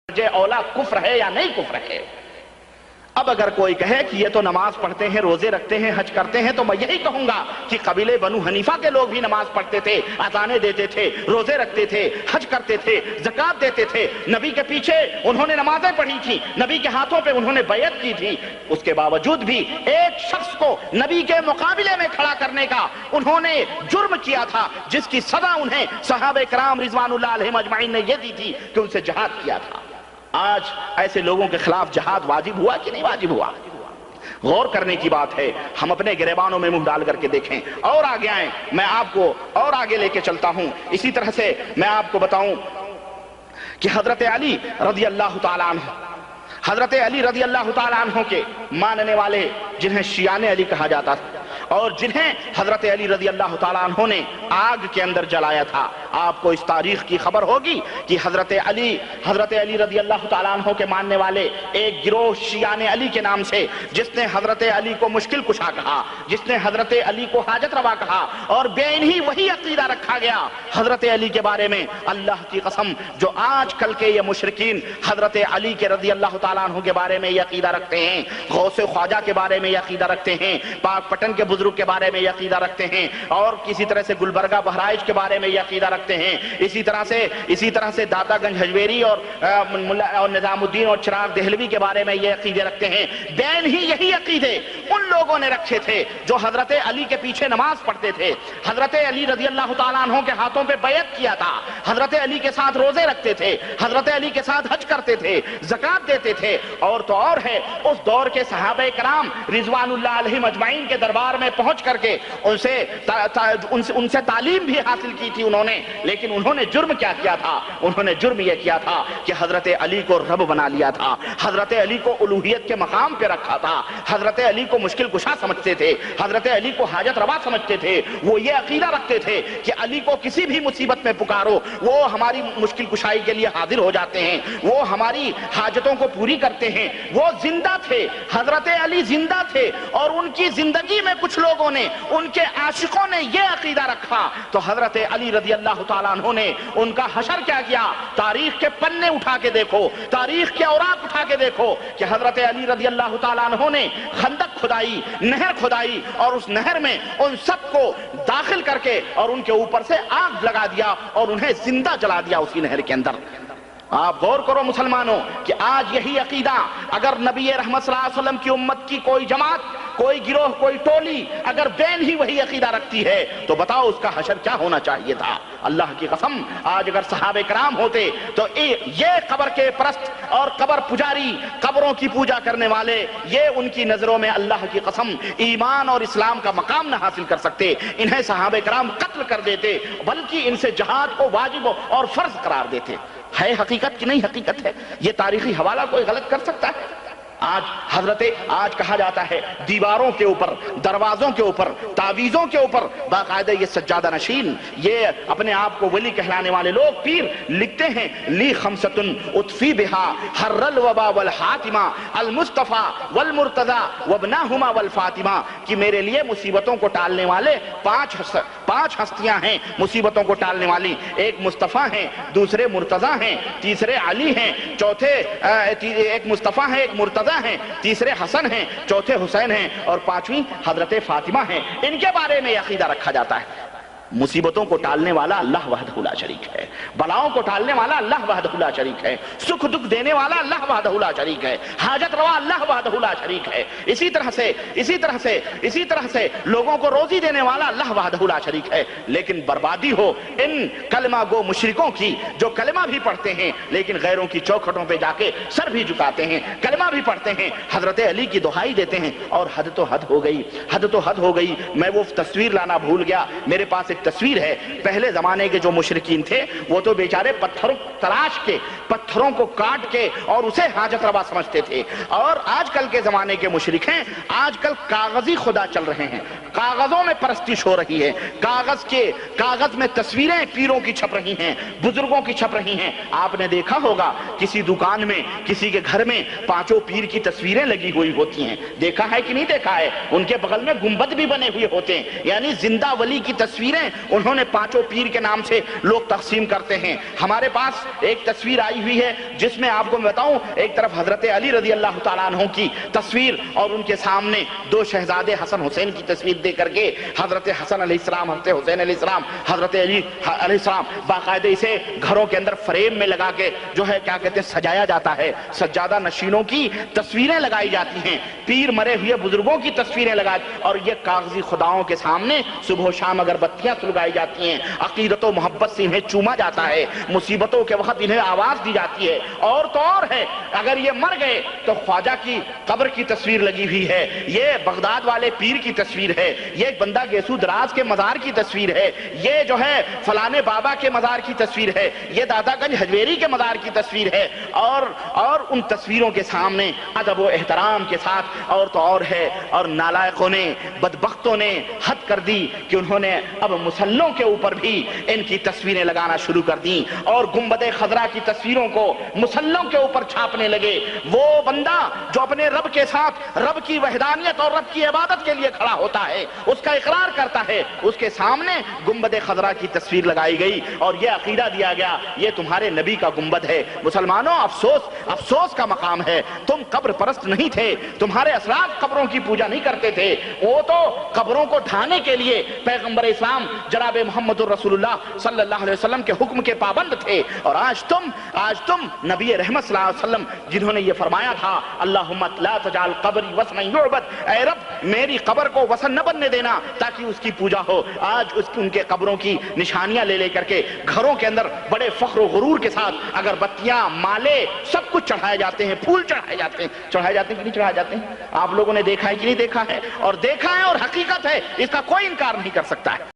اولا کفر ہے یا نہیں کفر ہے۔ اب اگر کوئی کہے کہ یہ تو نماز پڑھتے ہیں، روزے رکھتے ہیں، حج کرتے ہیں، تو میں یہی کہوں گا کہ قبیلے بنو حنیفہ کے لوگ بھی نماز پڑھتے تھے، اذانیں دیتے تھے، روزے رکھتے تھے، حج کرتے تھے، زکوٰۃ دیتے تھے، نبی کے پیچھے انہوں نے نمازیں پڑھی تھی، نبی کے ہاتھوں پہ انہوں نے بیعت کی تھی۔ اس کے باوجود بھی ایک شخص کو نبی کے مقابلے میں کھڑا کرنے کا انہوں نے جرم کیا تھا، جس کی سزا انہیں صحابہ کرام رضوان اللہ علیہم اجمعین نے یہ دی تھی کہ ان سے جہاد کیا تھا۔ آج ایسے لوگوں کے خلاف جہاد واجب ہوا کہ نہیں واجب ہوا؟ غور کرنے کی بات ہے۔ ہم اپنے گریبانوں میں منہ ڈال کر کے دیکھیں اور آگے آئیں، میں آپ کو اور آگے لے کے چلتا ہوں۔ اسی طرح سے میں آپ کو بتاؤں کہ حضرت علی رضی اللہ تعالیٰ عنہ، حضرت علی رضی اللہ تعالیٰ عنہ کے ماننے والے جنہیں شیعان علی کہا جاتا تھا اور جنہیں حضرت علی رضی اللہ تعالیٰ عنہ نے آگ کے اندر جلایا تھا، آپ کو اس تاریخ کی خبر ہوگی کہ حضرت علی رضی اللہ تعالیٰ عنہ کے ماننے والے ایک گروہ شیعان علی کے نام سے، جس نے حضرت علی کو مشکل کشا کہا، جس نے حضرت علی کو حاجت روا کہا، اور بے انہی وہی عقیدہ رکھا گیا حضرت علی کے بارے میں۔ اللہ کی قسم، جو آج کل کے یہ مشرکین حضرت علی کے رضی اللہ تعالیٰ عنہ کے بارے میں یہ عقیدہ رکھتے ہیں، غوث خواجہ کے بارے میں یہ عقیدہ رکھتے ہیں، پاک پٹن کے بزرگ کے بارے میں یہ عقیدہ رکھتے ہیں، اور کسی طرح سے گلبرگہ بہرائچ کے بارے میں یہ عقیدہ رکھتے ہیں، اسی طرح سے داتا گنج ہجویری اور نظام الدین اور چراغ دہلوی کے بارے میں یہ عقیدے رکھتے ہیں۔ بین ہی یہی عقیدے ان لوگوں نے رکھے تھے جو حضرت علی کے پیچھے نماز پڑھتے تھے، حضرت علی رضی اللہ تعالیٰ عنہ کے ہاتھوں پہ بیعت کیا تھا، حضرت علی کے ساتھ روزے رکھتے تھے، حضرت علی کے ساتھ حج کرتے تھے، زکوٰۃ دیتے تھے، اور تو اور ہے اس دور کے صحابہ کرام رضوان اللہ علیہم اجمعین کے دربار میں پہنچ کر کے ان سے تعلیم بھی حاصل کی تھی انہوں نے۔ لیکن انہوں نے جرم کیا کیا تھا؟ انہوں نے جرم یہ کیا تھا کہ حضرت علی کو رب بنا لیا تھا، حضرت علی کو الوہیت کے مقام پہ رکھا تھا، حضرت علی کو مشکل کشا سمجھتے تھے، حضرت علی کو حاجت روا سمجھتے تھے۔ وہ یہ عقیدہ رکھتے تھے کہ علی کو کسی بھی مصیبت میں پکارو، وہ ہماری مشکل کشائی کے لیے حاضر ہو جاتے ہیں، وہ ہماری حاجتوں کو پوری کرتے ہیں۔ وہ زندہ تھے، حضرت علی زندہ تھے، اور ان کی زندگی میں کچھ لوگوں نے، ان کے عاشقوں نے یہ عقیدہ رکھا، تو حضرت علی رضی اللہ تعالیٰ عنہ نے ان کا حشر کیا کیا؟ تاریخ کے پنے اٹھا کے دیکھو، تاریخ کے اوراق اٹھا کے دیکھو کہ حضرت علی رضی اللہ تعالیٰ عنہ نے خندق کھدائی، نہر کھدائی، اور اس نہر میں ان سب کو داخل کر کے اور ان کے اوپر سے آگ لگا دیا اور انہیں زندہ جلا دیا اسی نہر کے اندر۔ آپ غور کرو مسلمانوں کہ آج یہی عقیدہ اگر نبی رحمت صلی اللہ علیہ وسلم کی امت کی کوئی جماعت، کوئی گروہ، کوئی ٹولی اگر بین ہی وہی عقیدہ رکھتی ہے تو بتاؤ اس کا حشر کیا ہونا چاہیے تھا؟ اللہ کی قسم، آج اگر صحابہ کرام ہوتے تو یہ قبر کے پرست اور قبر پجاری، قبروں کی پوجا کرنے والے، یہ ان کی نظروں میں اللہ کی قسم ایمان اور اسلام کا مقام نہ حاصل کر سکتے، انہیں صحابہ کرام قتل کر دیتے، بلکہ ان سے جہاد کو واجب اور فرض قرار دیتے۔ ہے حقیقت کہ نہیں حقیقت ہے؟ یہ تاریخی حوالہ کوئی غلط کر سکتا ہے؟ آج کہا جاتا ہے دیواروں کے اوپر، دروازوں کے اوپر، تعویذوں کے اوپر باقاعدہ یہ سجادہ نشین، یہ اپنے آپ کو ولی کہلانے والے لوگ، پیر، لکھتے ہیں لی خمستن اطفی بہا حر الوبا والحاتمہ المصطفیٰ والمرتضی وابناہما والفاطمہ، کہ میرے لیے مصیبتوں کو ٹالنے والے پانچ ہستیاں ہیں مصیبتوں کو ٹالنے والی، ایک مصطفیٰ ہیں، دوسرے مرتضی ہیں، تیسرے علی ہیں، چوتھے ایک مصطفیٰ ہے، ایک مرتضی ہیں، تیسرے حسن ہیں، چوتھے حسین ہیں، اور پانچویں حضرت فاطمہ ہیں۔ ان کے بارے میں عقیدہ رکھا جاتا ہے۔ مصیبتوں کو ٹالنے والا اللہ وحدہ لا شریک ہے، بلاؤں کو ٹالنے والا اللہ وحدہ لا شریک ہے، سکھ دکھ دینے والا اللہ وحدہ لا شریک ہے، حاجت روا اللہ وحدہ لا شریک ہے، اسی طرح سے لوگوں کو روزی دینے والا اللہ وحدہ لا شریک ہے۔ لیکن بربادی ہو ان کلمہ گو مشرکوں کی، جو کلمہ بھی پڑھتے ہیں لیکن غیروں کی چوکھٹوں پہ جا کے سر بھی جھکاتے ہیں، کلمہ بھی پڑھتے ہیں، حضرت علی کی دہائی دیتے ہیں، اور حد تو حد ہو گئی۔ میں وہ تصویر لانا بھول گیا، میرے پاس ایک تصویر ہے۔ پہلے زمانے کے جو مشرکین تھے وہ تو بیچارے پتھروں تراش کے، پتھروں کو کاٹ کے اور اسے حاجت روا سمجھتے تھے، اور آج کل کے زمانے کے مشرک ہیں، آج کل کاغذی خدا چل رہے ہیں، کاغذوں میں پرستش ہو رہی ہے، کاغذ میں تصویریں پیروں کی چھپ رہی ہیں، بزرگوں کی چھپ رہی ہیں۔ آپ نے دیکھا ہوگا کسی دکان میں، کسی کے گھر میں پانچوں پیر کی تصویریں لگی ہوئی ہوتی ہیں، دیکھا ہے کہ نہیں دیکھا ہے؟ ان کے بغل میں گنبد بھی بنے ہوئے ہوتے ہیں، یعنی زندہ ولی کی تصویریں انہوں نے پانچوں پیر کے نام سے لوگ تقسیم کرتے ہیں۔ ہمارے پاس ایک تصویر آئی ہوئی ہے جس میں آپ کو میں بتاؤں، ایک طرف حضرت علی رضی اللہ تعالیٰ عنہ کی تصویر اور ان کے سامنے دو شہزادے حسن حسین کی تصویر دے کر کے حضرت حسن علیہ السلام، حضرت حسین علیہ السلام، حضرت علی علیہ السلام باقاعدہ اسے گھروں کے اندر فریم میں لگا کے جو ہے کیا کہتے ہیں سجایا جاتا ہے، سجادہ نشینوں کی تصویریں لگائی جاتی ہیں، پیر مرے ہوئے بزرگوں کی تصویریں لگائی، اور یہ کاغذی خداؤں کے سامنے صبح و شام اگربتیاں سلگائی جاتی ہیں، عقیدت و محبت سے انہیں چوما جاتا ہے، مصیبتوں کے وقت انہیں آواز دی جاتی ہے۔ اور تو اور ہے، اگر یہ مر گئے تو خواجہ کی قبر کی تصویر لگی ہوئی ہے، یہ بغداد والے پیر کی تصویر ہے، یہ بندہ گیسو دراز کے مزار کی تصویر ہے، یہ جو ہے فلانے بابا کے مزار کی تصویر ہے، یہ دادا گنج حجویری کے مزار کی تصویر ہے، اور ان تصویروں کے سامنے ادب و احترام کے ساتھ اور تو اور ہے، اور نالائقوں نے، بدبختوں نے حد کر دی کہ انہوں نے اب مسلوں کے اوپر بھی ان کی تصویریں لگانا شروع کر دیں، اور گنبد خضرا کی تصویروں کو مسلوں کے اوپر چھاپنے لگے۔ وہ بندہ جو اپنے رب کے ساتھ رب کی وحدانیت اور رب کی عبادت کے لیے کھڑا ہوتا ہے، اس کا اقرار کرتا ہے، اس کے سامنے گنبد خضرا کی تصویر لگائی گئی اور یہ عقیدہ دیا گیا یہ تمہارے نبی کا گنبد ہے۔ مسلمانوں، افسوس کا مقام ہے، تم قبر پرست نہیں تھے، تمہارے اسلاف قبروں کی پوجا نہیں کرتے تھے، وہ تو قبروں کو ڈھانے کے لیے پیغمبر اسلام جناب محمد الرسول اللہ صلی اللہ علیہ وسلم کے حکم کے پابند تھے، اور آج تم نبی رحمت صلی اللہ علیہ وسلم جنہوں نے یہ فرمایا تھا اللہم لا تجعل قبری وثنا یعبد، اے رب میری قبر کو وثن نہ بننے دینا تاکہ اس کی پوجا ہو، آج ان کے قبروں کی نشانیاں لے کر کے گھروں کے اندر بڑے فخر و غرور کے ساتھ اگربتیاں، مالے، سب کچھ چڑھائے جاتے ہیں، پھول چڑھائے جاتے ہیں کہ نہیں چڑھائے جاتے ہیں؟ آپ لوگوں نے دیکھا ہے کہ نہیں دیکھا ہے؟ اور دیکھا ہے اور حقیقت ہے، اس کا کوئی انکار نہیں کر سکتا ہے۔